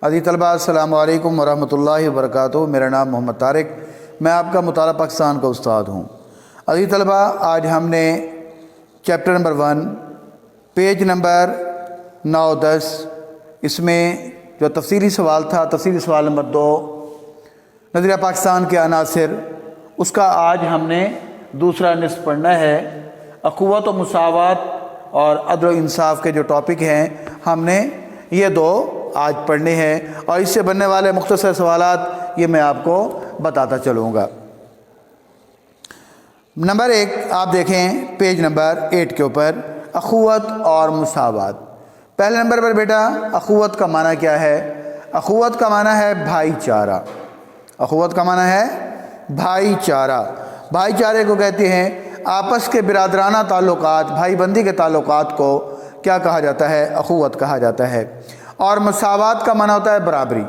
عزیز طلباء السلام علیکم ورحمۃ اللہ وبرکاتہ۔ میرا نام محمد طارق، میں آپ کا مطالعہ پاکستان کا استاد ہوں۔ عزیز طلباء، آج ہم نے چیپٹر نمبر 1 پیج نمبر 9-10 اس میں جو تفصیلی سوال تھا، تفصیلی سوال نمبر 2 نظریہ پاکستان کے عناصر، اس کا آج ہم نے دوسرا نصف پڑھنا ہے۔ اخوت و مساوات اور عدل و انصاف کے جو ٹاپک ہیں ہم نے یہ 2 آج پڑھنے ہیں، اور اس سے بننے والے مختصر سوالات یہ میں آپ کو بتاتا چلوں گا۔ نمبر 1 آپ دیکھیں پیج نمبر 8 کے اوپر، اخوت اور مساوات۔ پہلے نمبر پر بیٹا اخوت کا معنی کیا ہے؟ اخوت کا معنی ہے بھائی چارہ۔ اخوت کا معنی ہے بھائی چارہ۔ بھائی چارے کو کہتے ہیں آپس کے برادرانہ تعلقات، بھائی بندی کے تعلقات کو کیا کہا جاتا ہے؟ اخوت کہا جاتا ہے۔ اور مساوات کا معنی ہوتا ہے برابری۔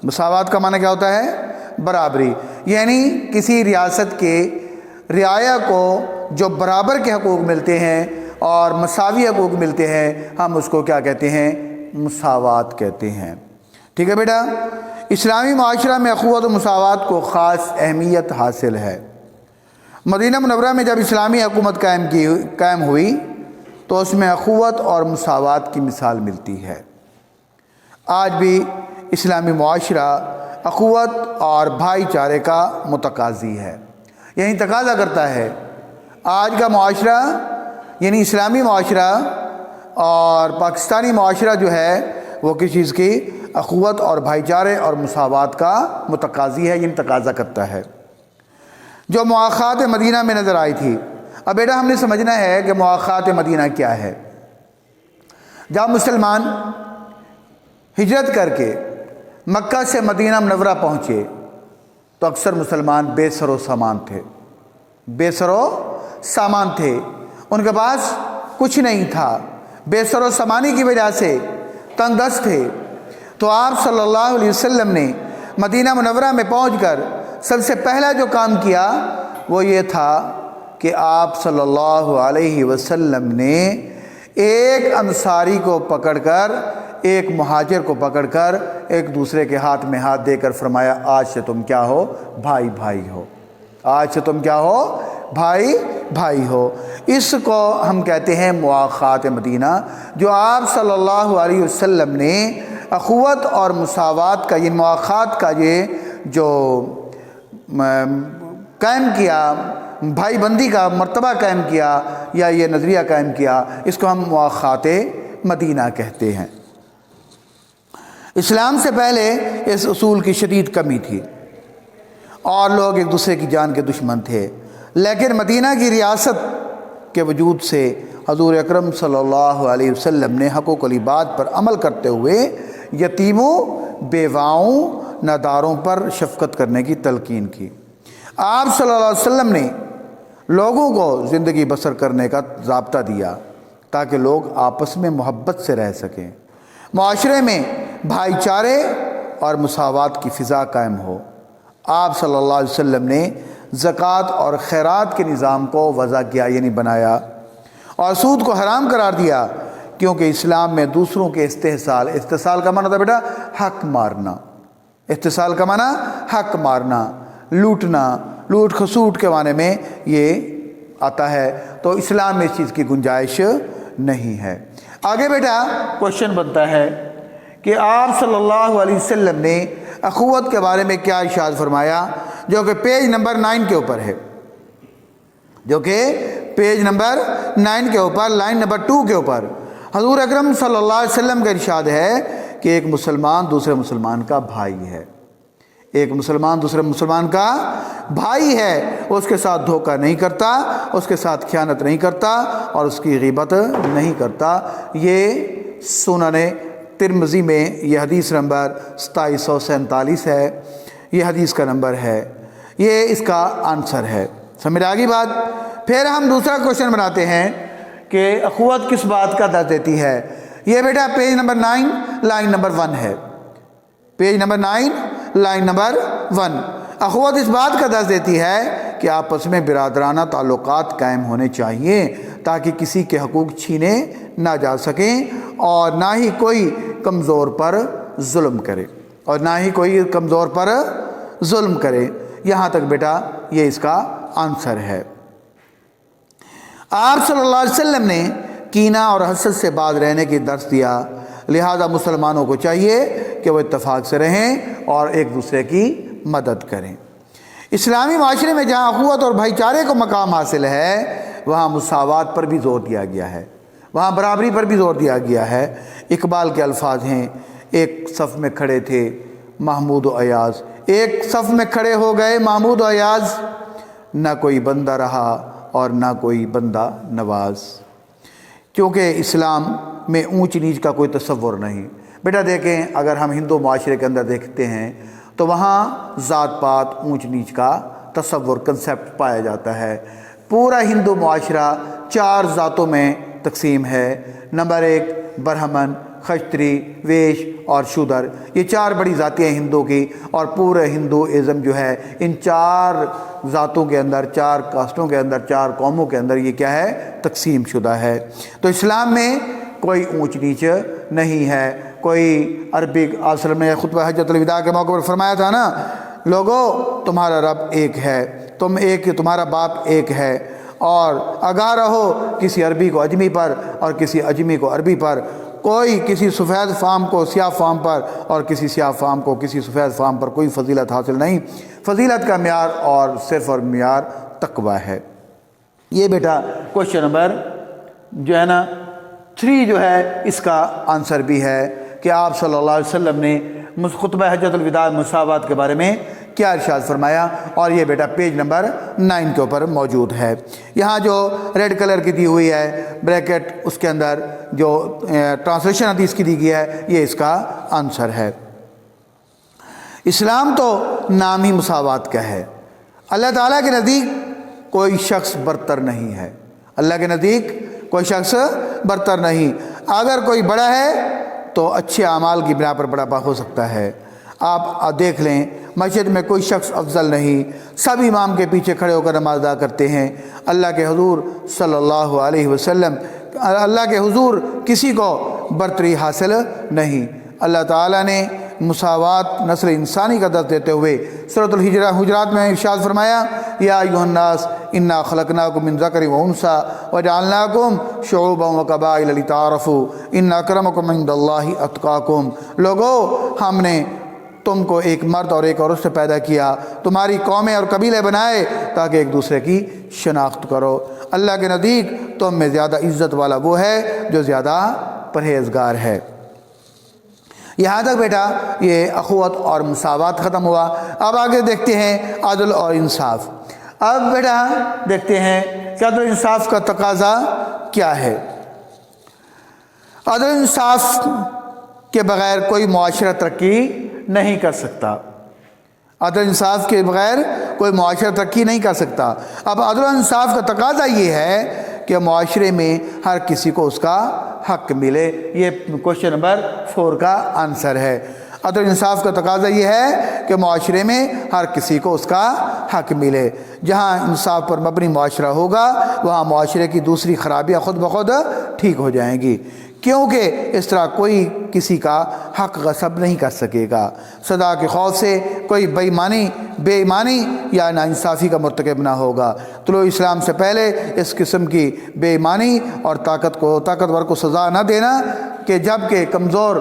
مساوات کا معنی کیا ہوتا ہے؟ برابری، یعنی کسی ریاست کے رعایا کو جو برابر کے حقوق ملتے ہیں اور مساوی حقوق ملتے ہیں، ہم اس کو کیا کہتے ہیں؟ مساوات کہتے ہیں۔ ٹھیک ہے بیٹا، اسلامی معاشرہ میں اخوت و مساوات کو خاص اہمیت حاصل ہے۔ مدینہ منورہ میں جب اسلامی حکومت قائم ہوئی تو اس میں اخوت اور مساوات کی مثال ملتی ہے۔ آج بھی اسلامی معاشرہ اخوت اور بھائی چارے کا متقاضی ہے، یعنی تقاضا کرتا ہے۔ آج کا معاشرہ یعنی اسلامی معاشرہ اور پاکستانی معاشرہ جو ہے وہ کس چیز کی؟ اخوت اور بھائی چارے اور مساوات کا متقاضی ہے، یعنی تقاضا کرتا ہے، جو مواخات مدینہ میں نظر آئی تھی۔ اب بیٹا ہم نے سمجھنا ہے کہ مواخات مدینہ کیا ہے۔ جب مسلمان ہجرت کر کے مکہ سے مدینہ منورہ پہنچے تو اکثر مسلمان بے سر و سامان تھے، بے سر و سامان تھے، ان کے پاس کچھ نہیں تھا، بے سر و سامانی کی وجہ سے تنگ دست تھے۔ تو آپ صلی اللہ علیہ وسلم نے مدینہ منورہ میں پہنچ کر سب سے پہلا جو کام کیا وہ یہ تھا کہ آپ صلی اللہ علیہ وسلم نے ایک انصاری کو پکڑ کر، ایک مہاجر کو پکڑ کر ایک دوسرے کے ہاتھ میں ہاتھ دے کر فرمایا آج سے تم کیا ہو؟ بھائی بھائی ہو۔ آج سے تم کیا ہو؟ بھائی بھائی ہو۔ اس کو ہم کہتے ہیں مواخات مدینہ، جو آپ صلی اللہ علیہ وسلم نے اخوت اور مساوات کا، یہ مواخات کا یہ جو قائم کیا، بھائی بندی کا مرتبہ قائم کیا یا یہ نظریہ قائم کیا، اس کو ہم مواخات مدینہ کہتے ہیں۔ اسلام سے پہلے اس اصول کی شدید کمی تھی اور لوگ ایک دوسرے کی جان کے دشمن تھے، لیکن مدینہ کی ریاست کے وجود سے حضور اکرم صلی اللہ علیہ وسلم نے حقوق العباد پر عمل کرتے ہوئے یتیموں، بیواؤں، ناداروں پر شفقت کرنے کی تلقین کی۔ آپ صلی اللہ علیہ وسلم نے لوگوں کو زندگی بسر کرنے کا ضابطہ دیا تاکہ لوگ آپس میں محبت سے رہ سکیں، معاشرے میں بھائی چارے اور مساوات کی فضا قائم ہو۔ آپ صلی اللہ علیہ وسلم نے زکوٰۃ اور خیرات کے نظام کو وضع کیا، یعنی بنایا، اور سود کو حرام قرار دیا، کیونکہ اسلام میں دوسروں کے استحصال کا معنی تھا بیٹا حق مارنا۔ استحصال کا معنی حق مارنا، لوٹنا، لوٹ خسوٹ کے معنی میں یہ آتا ہے، تو اسلام میں اس چیز کی گنجائش نہیں ہے۔ آگے بیٹا کوشچن بنتا ہے کہ آپ صلی اللہ علیہ وسلم نے اخوت کے بارے میں کیا ارشاد فرمایا، جو کہ پیج نمبر 9 کے اوپر ہے، جو کہ پیج نمبر 9 کے اوپر لائن نمبر 2 کے اوپر حضور اکرم صلی اللہ علیہ وسلم کا ارشاد ہے کہ ایک مسلمان دوسرے مسلمان کا بھائی ہے۔ ایک مسلمان دوسرے مسلمان کا بھائی ہے، وہ اس کے ساتھ دھوکہ نہیں کرتا، اس کے ساتھ خیانت نہیں کرتا اور اس کی غیبت نہیں کرتا۔ یہ سنن ترمذی میں یہ حدیث نمبر 2747 ہے، یہ حدیث کا نمبر ہے، یہ اس کا آنسر ہے۔ سمجھ آگی بات؟ پھر ہم دوسرا کوشچن بناتے ہیں کہ اخوت کس بات کا درج دیتی ہے۔ یہ بیٹا پیج نمبر 9 لائن نمبر 1 ہے، پیج نمبر 9 لائن نمبر 1۔ اخوت اس بات کا درج دیتی ہے کہ آپس میں برادرانہ تعلقات قائم ہونے چاہیے تاکہ کسی کے حقوق چھینے نہ جا سکیں اور نہ ہی کوئی کمزور پر ظلم کرے اور نہ ہی کوئی کمزور پر ظلم کرے۔ یہاں تک بیٹا یہ اس کا آنسر ہے۔ آپ صلی اللہ علیہ وسلم نے کینہ اور حسد سے باز رہنے کی درس دیا، لہذا مسلمانوں کو چاہیے کہ وہ اتفاق سے رہیں اور ایک دوسرے کی مدد کریں۔ اسلامی معاشرے میں جہاں اخوت اور بھائی چارے کو مقام حاصل ہے وہاں مساوات پر بھی زور دیا گیا ہے، وہاں برابری پر بھی زور دیا گیا ہے۔ اقبال کے الفاظ ہیں، ایک صف میں کھڑے تھے محمود و ایاز، ایک صف میں کھڑے ہو گئے محمود و ایاز، نہ کوئی بندہ رہا اور نہ کوئی بندہ نواز۔ کیونکہ اسلام میں اونچ نیچ کا کوئی تصور نہیں۔ بیٹا دیکھیں، اگر ہم ہندو معاشرے کے اندر دیکھتے ہیں تو وہاں ذات پات اونچ نیچ کا تصور کنسیپٹ پایا جاتا ہے۔ پورا ہندو معاشرہ 4 ذاتوں میں تقسیم ہے۔ نمبر 1 برہمن، کھشتری، ویش اور شودر، یہ 4 بڑی ذاتیں ہیں ہندو کی، اور پورے ہندوازم جو ہے ان 4 ذاتوں کے اندر، 4 کاسٹوں کے اندر، 4 قوموں کے اندر یہ کیا ہے؟ تقسیم شدہ ہے۔ تو اسلام میں کوئی اونچ نیچ نہیں ہے، کوئی عربی۔ آپ صلی اللہ علیہ وسلم نے خطبہ حجۃ الوداع کے موقع پر فرمایا تھا نا، لوگو تمہارا رب ایک ہے، تم ایک، تمہارا باپ ایک ہے، اور آگاہ رہو کسی عربی کو اجمی پر اور کسی اجمی کو عربی پر، کوئی کسی سفید فام کو سیاہ فام پر اور کسی سیاہ فام کو کسی سفید فام پر کوئی فضیلت حاصل نہیں۔ فضیلت کا معیار اور صرف اور معیار تقویٰ ہے۔ یہ بیٹا کوشچن نمبر جو ہے نا 3 جو ہے اس کا آنسر بھی ہے کہ آپ صلی اللہ علیہ وسلم نے خطبہ حجۃ الوداع مساوات کے بارے میں کیا ارشاد فرمایا، اور یہ بیٹا پیج نمبر 9 کے اوپر موجود ہے۔ یہاں جو ریڈ کلر کی دی ہوئی ہے بریکٹ، اس کے اندر جو ٹرانسلیشن حدیث کی دی گئی ہے یہ اس کا آنسر ہے۔ اسلام تو نام ہی مساوات کا ہے۔ اللہ تعالیٰ کے نزدیک کوئی شخص برتر نہیں ہے، اللہ کے نزدیک کوئی شخص برتر نہیں۔ اگر کوئی بڑا ہے تو اچھے اعمال کی بنا پر بڑا ہو سکتا ہے۔ آپ دیکھ لیں، مسجد میں کوئی شخص افضل نہیں، سب امام کے پیچھے کھڑے ہو کر نماز ادا کرتے ہیں۔ اللہ کے حضور صلی اللہ علیہ وسلم، اللہ کے حضور کسی کو برتری حاصل نہیں۔ اللہ تعالیٰ نے مساوات نسل انسانی کا درس دیتے ہوئے سورۃ الحجرات میں ارشاد فرمایا، یا ایھا الناس انا خلقناکم من ذکر و انثی وجعلناکم شعوبا وقبائل لتعارفوا ان اکرمکم عند اللہ اتقاکم۔ لوگو، ہم نے تم کو ایک مرد اور ایک عورت سے پیدا کیا، تمہاری قومیں اور قبیلے بنائے تاکہ ایک دوسرے کی شناخت کرو۔ اللہ کے نزدیک تم میں زیادہ عزت والا وہ ہے جو زیادہ پرہیزگار ہے۔ یہاں تک بیٹا یہ اخوت اور مساوات ختم ہوا۔ اب آگے دیکھتے ہیں عدل اور انصاف۔ اب بیٹا دیکھتے ہیں کہ عدل و انصاف کا تقاضا کیا ہے۔ عدل و انصاف کے بغیر کوئی معاشرہ ترقی نہیں کر سکتا، عدل و انصاف کے بغیر کوئی معاشرہ ترقی نہیں کر سکتا۔ اب عدل و انصاف کا تقاضا یہ ہے کہ معاشرے میں ہر کسی کو اس کا حق ملے۔ یہ کوشچن نمبر 4 کا آنسر ہے۔ عدل و انصاف کا تقاضا یہ ہے کہ معاشرے میں ہر کسی کو اس کا حق ملے۔ جہاں انصاف پر مبنی معاشرہ ہوگا وہاں معاشرے کی دوسری خرابیاں خود بخود ٹھیک ہو جائیں گی، کیونکہ اس طرح کوئی کسی کا حق غصب نہیں کر سکے گا۔ سزا کے خوف سے کوئی بے ایمانی یا ناانصافی کا مرتکب نہ ہوگا۔ طلوع اسلام سے پہلے اس قسم کی بے ایمانی اور طاقتور کو سزا نہ دینا، کہ جب کہ کمزور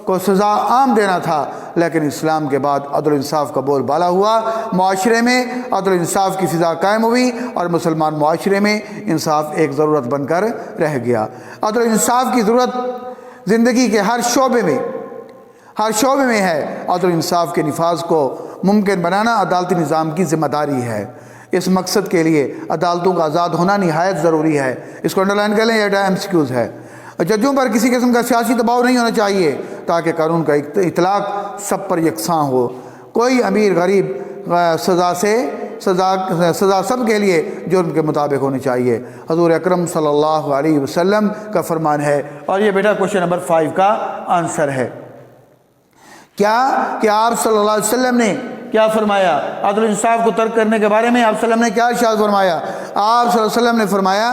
کو سزا عام دینا تھا، لیکن اسلام کے بعد عدل و انصاف کا بول بالا ہوا، معاشرے میں عدل و انصاف کی فضا قائم ہوئی اور مسلمان معاشرے میں انصاف ایک ضرورت بن کر رہ گیا۔ عدل و انصاف کی ضرورت زندگی کے ہر شعبے میں ہے۔ عدل و انصاف کے نفاذ کو ممکن بنانا عدالتی نظام کی ذمہ داری ہے۔ اس مقصد کے لیے عدالتوں کا آزاد ہونا نہایت ضروری ہے۔ اس کو انڈرلائن کر لیں، یہ MCQs ہے۔ ججوں پر کسی قسم کا سیاسی دباؤ نہیں ہونا چاہیے تاکہ قانون کا اطلاق سب پر یکساں ہو۔ کوئی امیر غریب سزا سب کے لیے جرم کے مطابق ہونی چاہیے۔ حضور اکرم صلی اللہ علیہ وسلم کا فرمان ہے، اور یہ بیٹا کوشچن نمبر 5 کا آنسر ہے۔ کیا کہ آپ صلی اللہ علیہ وسلم نے کیا فرمایا؟ عدل و انصاف کو ترک کرنے کے بارے میں آپ صلی اللہ علیہ وسلم نے کیا ارشاد فرمایا؟ آپ صلی اللہ علیہ وسلم نے فرمایا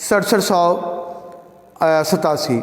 6787।